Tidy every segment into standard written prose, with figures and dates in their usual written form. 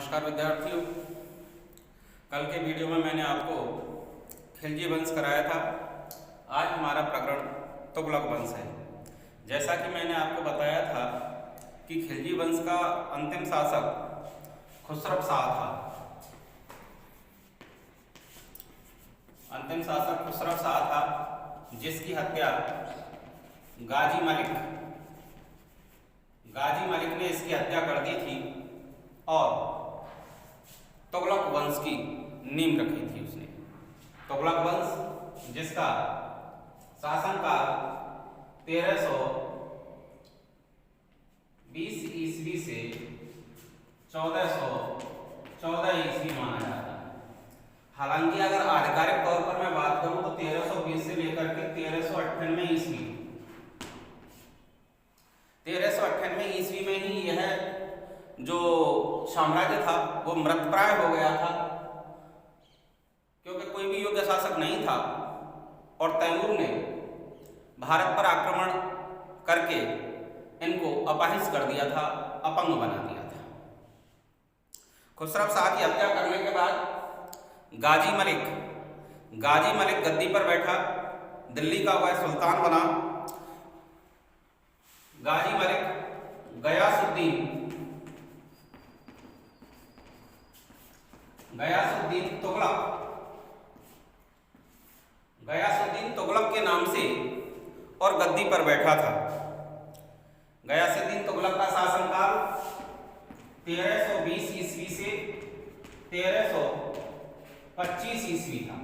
नमस्कार विद्यार्थियों। कल के वीडियो में मैंने आपको खिलजी वंश कराया था। आज हमारा प्रकरण तुगलक वंश है। जैसा कि मैंने आपको बताया था कि खिलजी वंश का अंतिम शासक खुसरो शाह था। अंतिम शासक खुसरो शाह था, जिसकी हत्या गाजी मलिक ने इसकी हत्या कर दी थी और तुगलक वंश की नींव रखी थी उसने। तुगलक वंश जिसका शासनकाल 1320 ईस्वी से 1414 ईस्वी माना जाता है। हालांकि अगर आधिकारिक तौर पर मैं बात करूं तो 1320 से लेकर के 1398 ईस्वी 1398 ईस्वी में ही यह जो साम्राज्य था वो मृतप्राय हो गया था, क्योंकि कोई भी योग्य शासक नहीं था और तैमूर ने भारत पर आक्रमण करके इनको अपाहिज कर दिया था, अपंग बना दिया था। खुसरो शाह की हत्या करने के बाद गाजी मलिक गद्दी पर बैठा, दिल्ली का वह सुल्तान बना। गाजी मलिक गयासुद्दीन तुगलक के नाम से और गद्दी पर बैठा था। गयासुद्दीन तुगलक का शासनकाल 1320 ईस्वी से 1325 ईस्वी था।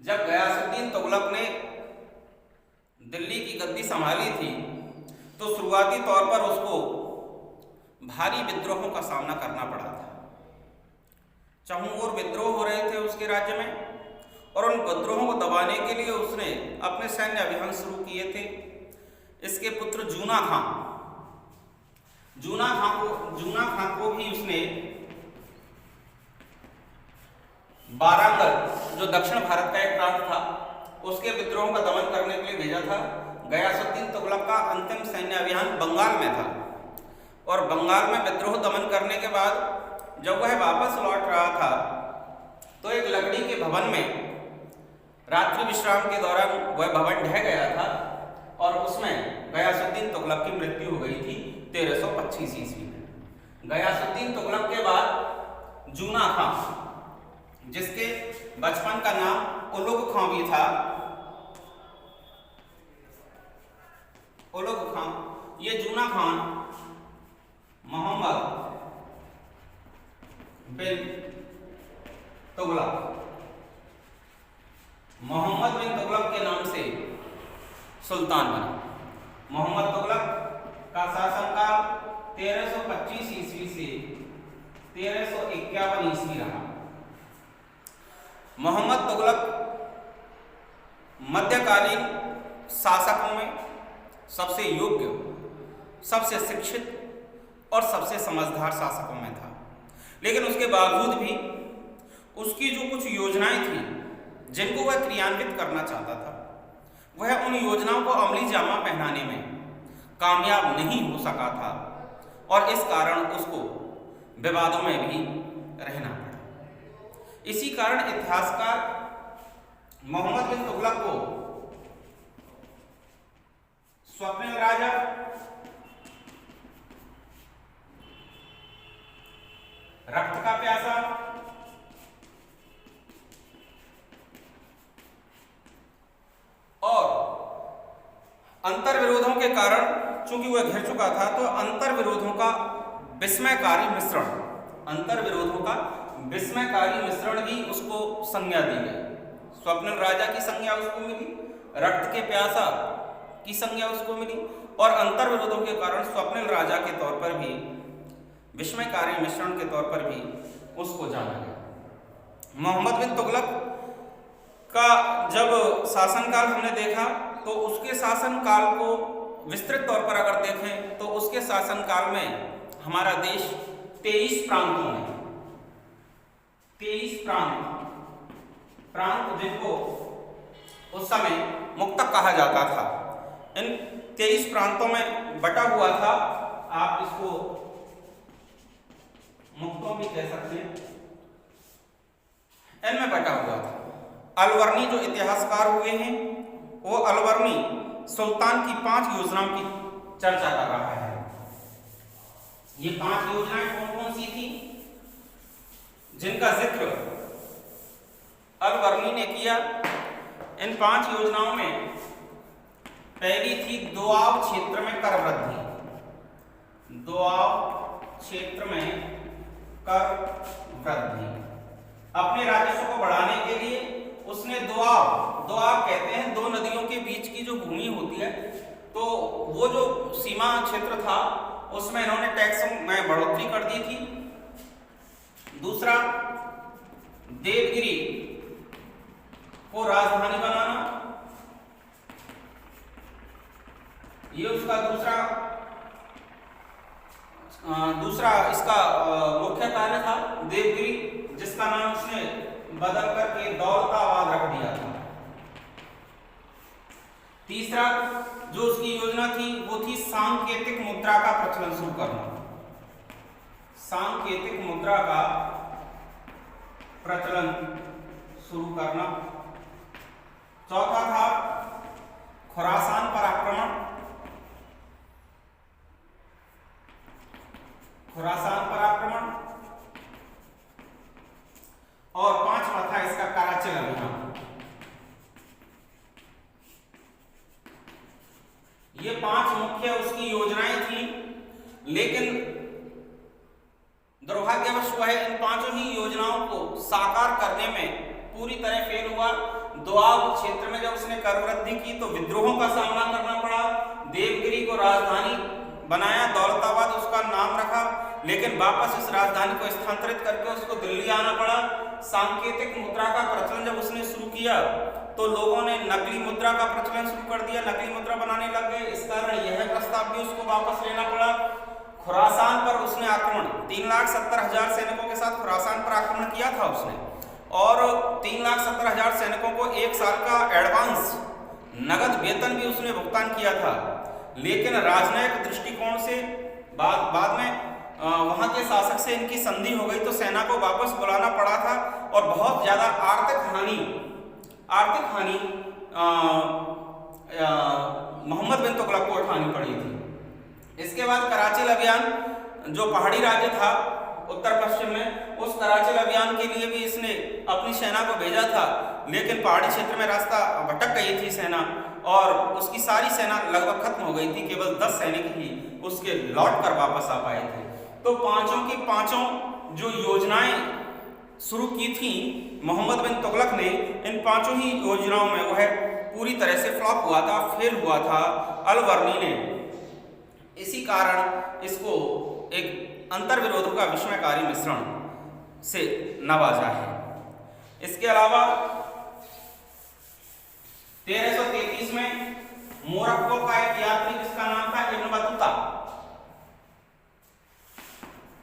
जब गयासुद्दीन तुगलक ने दिल्ली की गद्दी संभाली थी तो शुरुआती तौर पर उसको भारी विद्रोहों का सामना करना पड़ा था। चहुओर विद्रोह हो रहे थे उसके राज्य में और उन विद्रोहों को दबाने के लिए उसने अपने सैन्य अभियान शुरू किए थे। इसके पुत्र जूना खां को भी उसने बारांगल, जो दक्षिण भारत का एक प्रांत था, उसके विद्रोहों का दमन करने के लिए भेजा था। गयासुद्दीन तुगलक का अंतिम सैन्य अभियान बंगाल में था और बंगाल में विद्रोह दमन करने के बाद जब वह वापस लौट रहा था तो एक लकड़ी के भवन में रात्रि विश्राम के दौरान वह भवन ढह गया था और उसमें गयासुद्दीन तुगलक की मृत्यु हो गई थी 1325 ईस्वी में। गयासुद्दीन तुगलक के बाद जूना खां, जिसके बचपन का नाम उलुग खां भी था, ये जूना खान मोहम्मद बिन तुगलक के नाम से सुल्तान बना। मोहम्मद तुगलक का शासनकाल 1325 ईस्वी से 1351 ईस्वी रहा। मोहम्मद तुगलक मध्यकालीन शासकों में सबसे योग्य, सबसे शिक्षित और सबसे समझदार शासकों में था। लेकिन उसके बावजूद भी उसकी जो कुछ योजनाएं थी जिनको वह क्रियान्वित करना चाहता था, वह उन योजनाओं को अमली जामा पहनाने में कामयाब नहीं हो सका था और इस कारण उसको विवादों में भी रहना पड़ा। इसी कारण इतिहासकार मोहम्मद बिन तुगलक को स्वप्निल राजा, रक्त का प्यासा और अंतर्विरोधों के कारण, चूंकि वह घिर चुका था, तो अंतर्विरोधों का विस्मयकारी मिश्रण भी उसको संज्ञा दी गई। स्वप्निल राजा की संज्ञा उसको मिली, रक्त के प्यासा की संज्ञा उसको मिली और अंतर्विरोधों के कारण स्वप्निल राजा के तौर पर भी, विस्मयकारी मिश्रण के तौर पर भी उसको जाना गया। मोहम्मद बिन तुगलक का जब शासनकाल हमने देखा तो उसके शासनकाल को विस्तृत तौर पर अगर देखें तो उसके शासनकाल में हमारा देश 23 प्रांत जिनको उस समय मुक्तक कहा जाता था, इन 23 प्रांतों में बटा हुआ था। आप इसको मुक्तों भी कह सकते हैं, इनमें बटा हुआ था। अलवर्णी जो इतिहासकार हुए हैं वो अलवर्णी सुल्तान की 5 योजनाओं की चर्चा कर रहा है। ये 5 योजनाएं कौन कौन सी थी जिनका जिक्र अलवर्णी ने किया? इन 5 योजनाओं में पहली थी दोआब क्षेत्र में कर वृद्धि। दोआब क्षेत्र में कर वृद्धि, अपने राजस्व को बढ़ाने के लिए उसने दोआब कहते हैं 2 नदियों के बीच की जो भूमि होती है, तो वो जो सीमा क्षेत्र था उसमें इन्होंने टैक्स में बढ़ोतरी कर दी थी। दूसरा, देवगिरी को राजधानी बनाना, ये उसका दूसरा इसका मुख्य कार्य था। देवगिरी जिसका नाम उसने बदल करके दौलताबाद रख दिया था। तीसरा जो उसकी योजना थी वो थी सांकेतिक मुद्रा का प्रचलन शुरू करना। सांकेतिक मुद्रा का प्रचलन शुरू करना। चौथा था खुरासान पर आक्रमण। खुरासान पर आक्रमण। और 5वां था इसका कराची अभियान। ये 5 मुख्य उसकी योजनाएं थी, लेकिन दुर्भाग्यवश हुआ है इन 5 ही योजनाओं को साकार करने में पूरी तरह फेल हुआ। दोआब क्षेत्र में जब उसने कर वृद्धि की तो विद्रोहों का सामना करना पड़ा। देवगिरी को राजधानी बनाया, दौलताबाद उसका नाम रखा, लेकिन वापस इस राजधानी को स्थानांतरित करके उसको दिल्ली आना पड़ा। सांकेतिक मुद्रा का प्रचलन जब उसने शुरू किया तो लोगों ने नकली मुद्रा का प्रचलन शुरू कर दिया, नकली मुद्रा बनाने लग गए। इस कारण यह प्रस्ताव भी उसको वापस लेना पड़ा। खुरासान पर उसने आक्रमण 3,70,000 सैनिकों के साथ खुरासान पर आक्रमण किया था उसने, और 3,70,000 सैनिकों को 1 साल का एडवांस नगद वेतन भी उसने भुगतान किया था। लेकिन राजनयिक दृष्टिकोण से बाद में वहां के शासक से इनकी संधि हो गई तो सेना को वापस बुलाना पड़ा था, और बहुत ज्यादा आर्थिक हानि मोहम्मद बिन तुगलक को उठानी पड़ी थी। इसके बाद कराची अभियान जो पहाड़ी राज्य था उत्तर पश्चिम में, उस कराची अभियान के लिए भी इसने अपनी सेना को भेजा था, लेकिन पहाड़ी क्षेत्र में रास्ता भटक गई थी सेना, और उसकी सारी सेना लगभग खत्म हो गई थी। केवल 10 सैनिक ही उसके लौट कर वापस आ पाए थे। तो 5 की 5 जो योजनाएं शुरू की थी मोहम्मद बिन तुगलक ने, इन 5 ही योजनाओं में वह पूरी तरह से फ्लॉप हुआ था, फेल हुआ था अलवर्णी ने। इसी कारण इसको एक अंतर्विरोधों का विस्मयकारी मिश्रण से नवाजा है। इसके अलावा 1333 में मोरक्को का एक यात्री जिसका नाम था इब्न बतूता,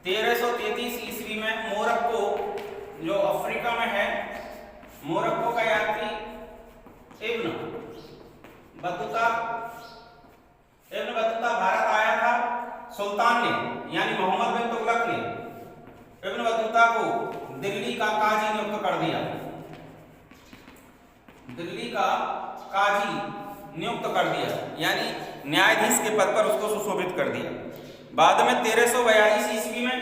1333 ईस्वी में मोरक्को जो अफ्रीका में है, मोरक्को का यात्री इब्न बतूता भारत आया था। सुल्तान ने यानी मोहम्मद बिन तुगलक ने इब्न बतूता को दिल्ली का काजी नियुक्त कर दिया। दिल्ली का काजी नियुक्त कर दिया, यानी न्यायाधीश के पद पर उसको सुशोभित कर दिया। बाद में 1342 ईस्वी में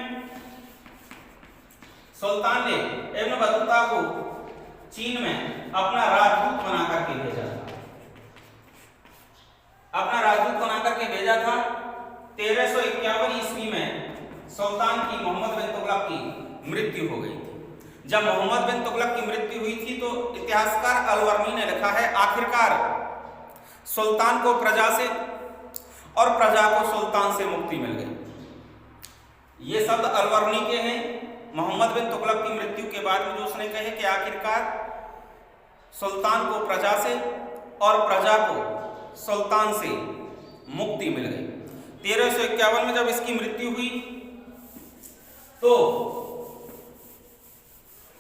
सुल्तान ने इब्न बतूता को चीन में अपना राजदूत बना करके भेजा था। 1351 ईस्वी में सुल्तान की मोहम्मद बिन तुगलक की मृत्यु हो गई थी। जब मोहम्मद बिन तुगलक की मृत्यु हुई थी तो इतिहासकार अलवर्णी ने लिखा है, आखिरकार सुल्तान को प्रजा से और प्रजा को सुल्तान से मुक्ति मिल गई। ये शब्द अलवर्णी के हैं मोहम्मद बिन तुगलक की मृत्यु के बाद में, जो उसने कहे कि आखिरकार सुल्तान को प्रजा से और प्रजा को सुल्तान से मुक्ति मिल गई। 1351 में जब इसकी मृत्यु हुई तो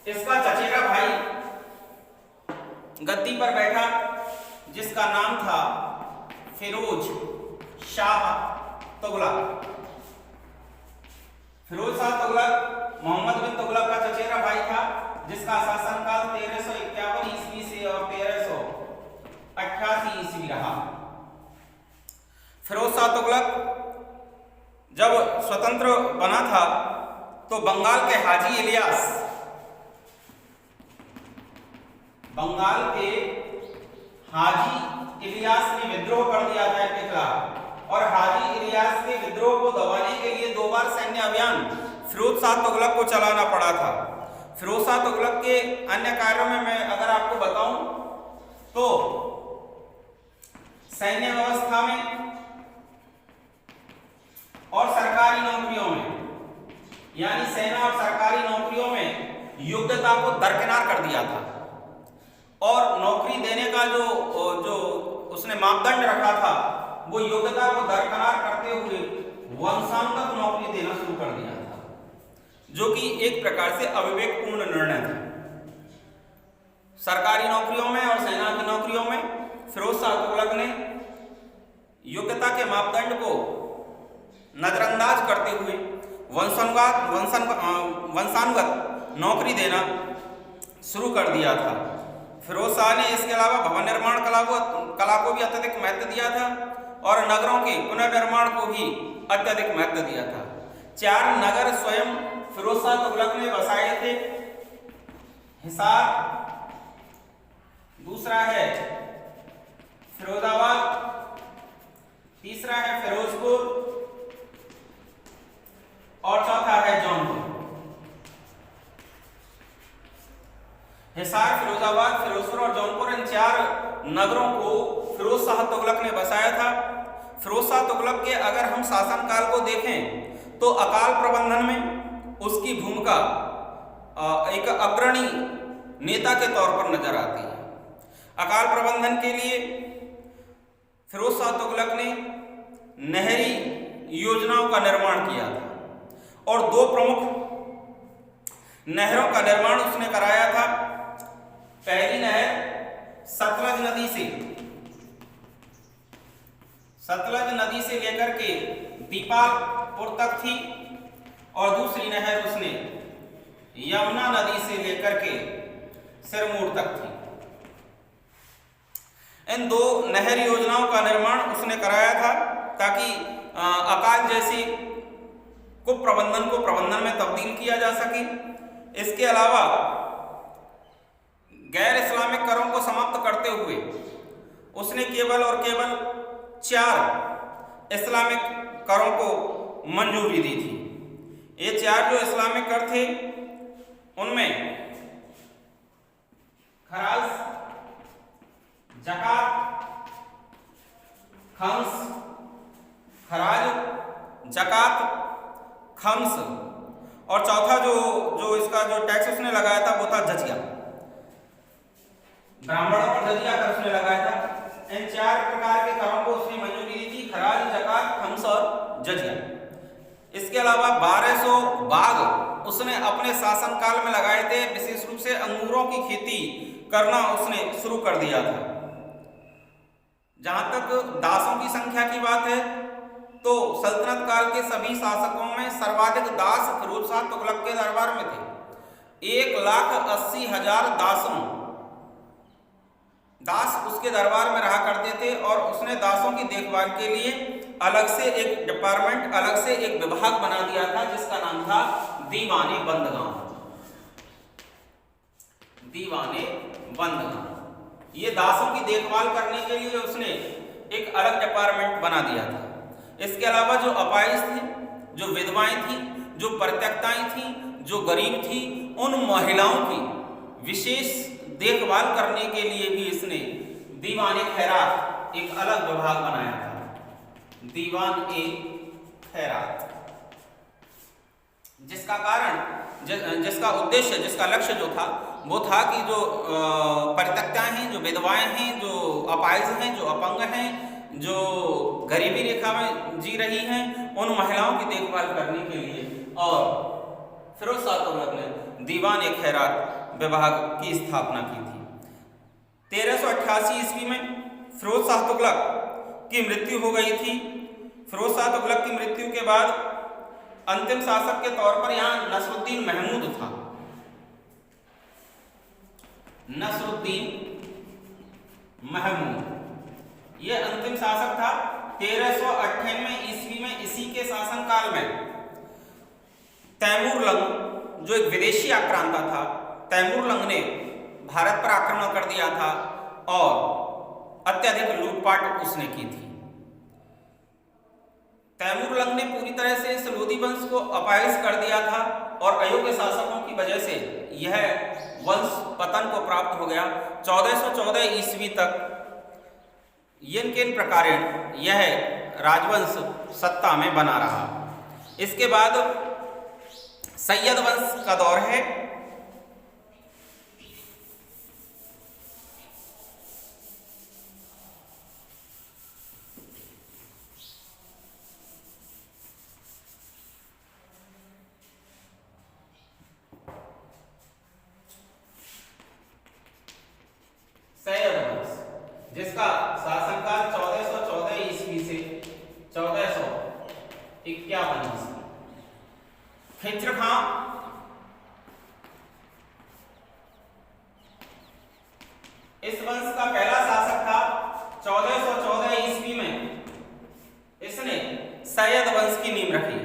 इसका चचेरा भाई गद्दी पर बैठा जिसका नाम था फिरोज शाह तुगलक। फिरोज शाह तुगलक मोहम्मद बिन तुगलक का चचेरा भाई था, जिसका शासनकाल 1351 ईस्वी से और 1388 ईस्वी रहा। फिरोज शाह तुगलक जब स्वतंत्र बना था तो बंगाल के हाजी इलियास, बंगाल के हाजी इलियास ने विद्रोह कर दिया था इनके खिलाफ, और हाजी इलियास के विद्रोह को दबाने के लिए 2 बार सैन्य अभियान फिरोज शाह तुगलक को चलाना पड़ा था। फिरोज शाह तुगलक के अन्य कार्यों में मैं अगर आपको बताऊं तो सैन्य व्यवस्था में और सरकारी नौकरियों में, यानी सेना और सरकारी नौकरियों में योग्यता को दरकिनार कर दिया था, और नौकरी देने का जो उसने मापदंड रखा था वो योग्यता को दरकिनार करते हुए वंशानुगत नौकरी देना शुरू कर दिया था, जो कि एक प्रकार से अविवेकपूर्ण निर्णय था। सरकारी नौकरियों में और सेना की नौकरियों में फिरोज शाह तुगलक ने योग्यता के मापदंड को नजरअंदाज करते हुए वंशानुगत नौकरी देना शुरू कर दिया था। फिरोज शाह ने इसके अलावा भवन निर्माण कला को भी अत्यधिक महत्व दिया था, और नगरों के पुनर्निर्माण को भी अत्यधिक महत्व दिया था। 4 नगर स्वयं फिरोज शाह तुगलक ने बसाए थे। हिसार, दूसरा है फिरोजाबाद, तीसरा है फिरोजपुर, और चौथा है जौनपुर। हिसार, फिरोजाबाद, फिरोजपुर और जौनपुर, इन 4 नगरों को फिरोज शाह तुगलक ने बसाया था। फिरोज शाह तुगलक के अगर हम शासनकाल को देखें तो अकाल प्रबंधन में उसकी भूमिका एक अग्रणी नेता के तौर पर नजर आती है। अकाल प्रबंधन के लिए फिरोज शाह तुगलक ने नहरी योजनाओं का निर्माण किया था, और 2 प्रमुख नहरों का निर्माण उसने कराया था। पहली नहर सतलज नदी से लेकर के दीपालपुर तक थी, और दूसरी नहर उसने यमुना नदी से लेकर के सिरमौर तक थी। इन 2 नहर योजनाओं का निर्माण उसने कराया था ताकि अकाल जैसी कुप्रबंधन को प्रबंधन में तब्दील किया जा सके। इसके अलावा गैर इस्लामिक करों को समाप्त करते हुए उसने केवल और केवल 4 इस्लामिक करों को मंजूरी दी थी। ये 4 जो इस्लामिक कर थे उनमें खराज, ज़कात, खम्स, खम्स, और चौथा जो इसका जो टैक्स उसने लगाया था वो था जजिया। ब्राह्मणों पर जजिया कर उसने लगाया था। इन 4 प्रकार के करों को उसने मंजूरी दी थी, खराज, ज़कात, खम्स और जजिया। इसके अलावा 1200 बाग उसने अपने शासनकाल में लगाए थे। विशेष रूप से अंगूरों की खेती करना उसने शुरू कर दिया था। जहां तक दासों की संख्या की बात है तो सल्तनत काल के सभी शासकों में सर्वाधिक दास फिरोज शाह तुगलक के दरबार में थे। 1,80,000 दास उसके दरबार में रहा करते थे, और उसने दासों की देखभाल के लिए अलग से एक डिपार्टमेंट, अलग से एक विभाग बना दिया था, जिसका नाम था दीवाने बंदगान। ये दासों की देखभाल करने के लिए उसने एक अलग डिपार्टमेंट बना दिया था। इसके अलावा जो अपाहिज थे, जो विधवाएं थी, जो परित्यक्ताएं थी, जो गरीब थी, उन महिलाओं की विशेष देखभाल करने के लिए भी इसने दीवाने खैरात एक अलग विभाग बनाया था। दीवान ए खैरात, जिसका कारण, जिसका उद्देश्य, जिसका लक्ष्य जो था वो था कि जो परित्यक्ताएं हैं, जो विधवाएं हैं, जो अपाहिज हैं, जो अपंग हैं, जो गरीबी रेखा में जी रही हैं, उन महिलाओं की देखभाल करने के लिए और फिरोज शाह तुगलक ने दीवान ए खैरात विभाग की स्थापना की थी। 1388 ईस्वी में फिरोज शाह तुगलक की मृत्यु हो गई थी। फिरोज शाह तुगलक की मृत्यु के बाद अंतिम शासक के तौर पर यहाँ नसरुद्दीन महमूद था। नसरुद्दीन महमूद ये अंतिम शासक था। 1398 ईस्वी में इसी के शासनकाल में तैमूरलंग जो एक विदेशी आक्रांता था, तैमूरलंग ने भारत पर आक्रमण कर दिया था और अत्यधिक लूटपाट उसने की थी। तैमूरलंग ने पूरी तरह से इस लोदी वंश को अपाहिज कर दिया था और अयोग्य शासकों की वजह से यह वंश पतन को प्राप्त हो गया। 1414 ईस्वी तक यिन किन प्रकारेण यह राजवंश सत्ता में बना रहा। इसके बाद सैयद वंश का दौर है। सैयद वंश जिसका शासनकाल 1414 ईस्वी से 1451 ईस्वी। खिज्र खां इस वंश का पहला शासक था। 1414 ईस्वी में इसने सैयद वंश की नींव रखी।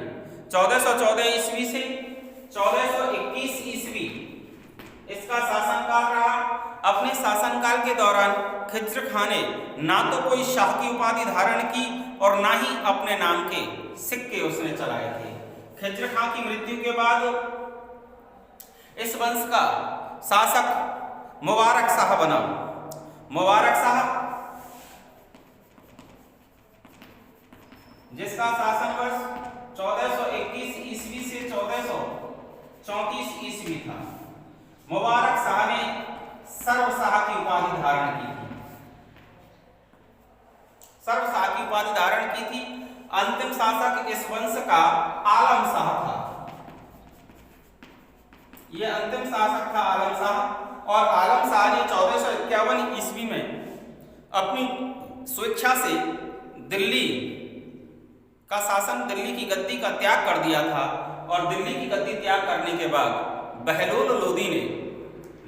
1414 ईस्वी से 1421 ईस्वी इसका शासनकाल रहा। अपने शासनकाल के दौरान खिज्र खां ने ना तो कोई शाह की उपाधि धारण की और ना ही अपने नाम के सिक्के उसने चलाए थे। खिज्र खां की मृत्यु के बाद इस वंश का शासक मुबारक शाह बना। मुबारक शाह जिसका शासन वर्ष 1421 ईस्वी से 1434 ईस्वी था। मुबारक शाह ने सर्वशाह की उपाधि धारण की थी। सर्वशाह की उपाधि धारण की थी। अंतिम शासक इस वंश का आलम शाह था। यह अंतिम शासक था आलम शाह। और आलम शाह ने 1451 ईस्वी में अपनी स्वेच्छा से दिल्ली का शासन, दिल्ली की गद्दी का त्याग कर दिया था। और दिल्ली की गद्दी त्याग करने के बाद बहलोल लोदी ने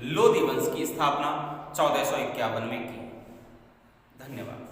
लोदी वंश की स्थापना 1451 में की। धन्यवाद।